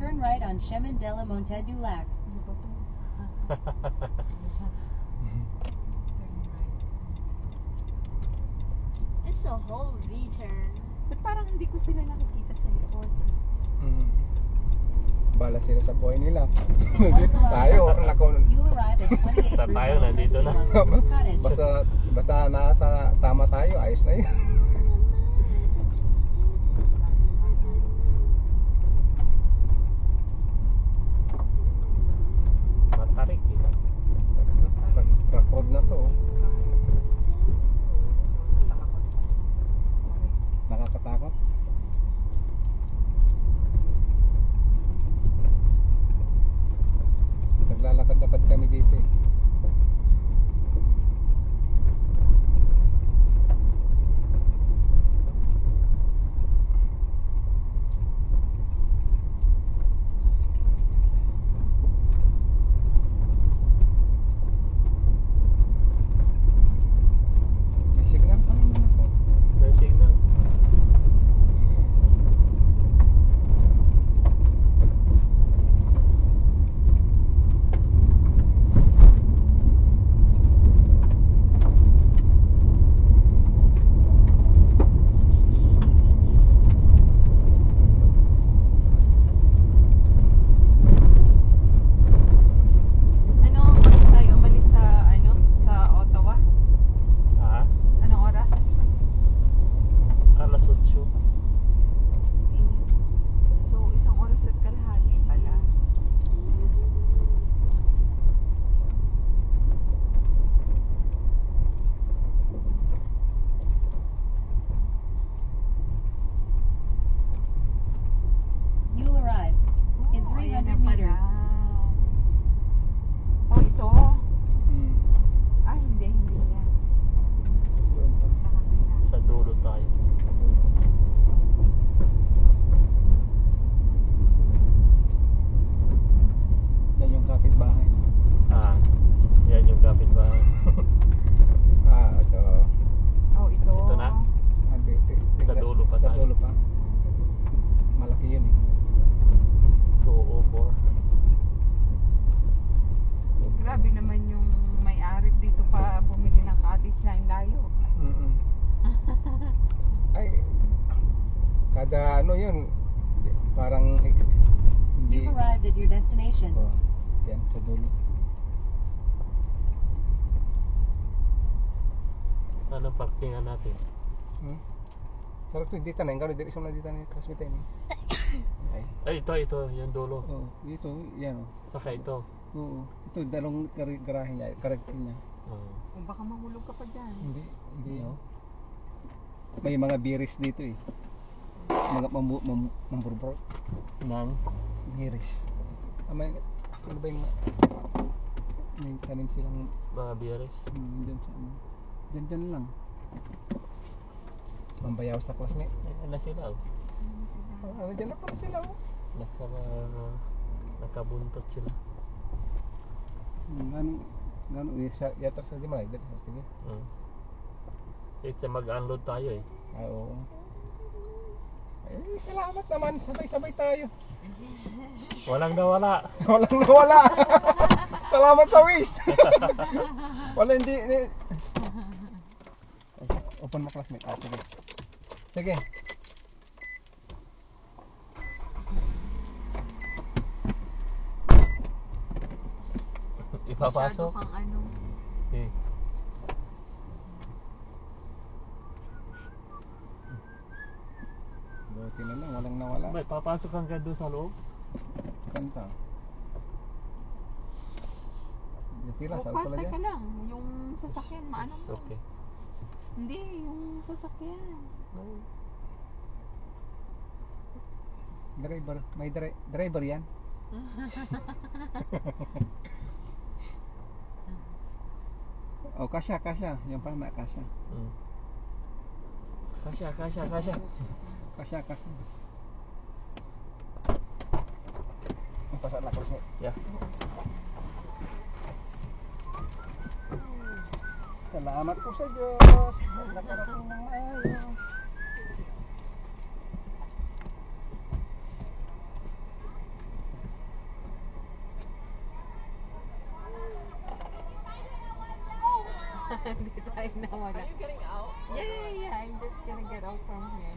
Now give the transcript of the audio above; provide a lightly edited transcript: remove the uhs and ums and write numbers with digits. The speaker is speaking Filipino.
Turn right on Chemin de la Monte du Lac. It's a whole V-turn. Ba't parang hindi ko sila nakikita sa likod? Bala sila sa buhay nila. In 1 Tayo, kilometer, nako. you arrive at 28 Sa tayo, nandito na. Cottage. Basta nasa tama tayo, ayos na yun. Matarik eh. Rock road na to. Nakakatakot. Naglalakad-lakad kami dito eh. May signal pa naman ako. May signal. Ano, umalis tayo? Umalis sa, sa Ottawa? Ah, Anong oras? alas 8. So, isang oras at kalahati pala. You'll arrive in Oh, ayan 300 na pala. meters. Oh, ito. Hmm. Ah, hindi yan. Doon pa. Sa kanila. Sa dulo tayo. Yan yung kapitbahay. Ah, yan yung kapitbahay. Ito. Oh, ito. Ito na? Sa dulo pa Sa tayo. dulo pa. Malaki yun eh. 204. Grabe naman yung may-ari dito pa bumili ng cottage na yung layo. Ay, kada ano yun, parang hindi. You've arrived at your destination. Oh, yan, sa dulo. Anong parkingan natin? Sarap to, dito na, yung gano'n, direksyon na dito na yung classmate yun. Ay, Ay, ito, yung dulo. dito, yan o. Saka ito. Oo, ito, dalawang garahe niya, correcting niya. Oh. Kung baka mahulog ka pa dyan. Hindi, no. May mga biris dito eh. Mga mamburbor. Nang? Biris. May, ano ba yung may tanim silang Mga biyores. dyan sa ano. Dyan lang. Mambayaw sa classmate. Ayan na sila oh. Dyan na pala sila oh. Nakabuntot sila. Gano'n, yata sa di malay. Sige. Kasi mag-unload tayo eh. Ay, oo. Ay, salamat naman. Sabay-sabay tayo. Walang nawala. Walang nawala. Salamat sa wish. Wala hindi. Open mo classmate. Sige. Sige. Ipapasok. Masyado kang ano. Okay. Buti na lang. Walang nawala. May papasok kang doon sa loob? Kanta. Tira, Oh, saan pala teka dyan? lang. Yung sasakyan, maano It's mo? okay. Hindi, yung sasakyan. Driver. May driver yan. Oh, kasya. Yan pala may kasya. Kasya. Kasya. Ang pasal na classmate. Yeah. Salamat po sa Diyos. Nakarating ng maayos. Hindi tayo nawala. Are you getting out? Yeah. I'm just gonna get out from here.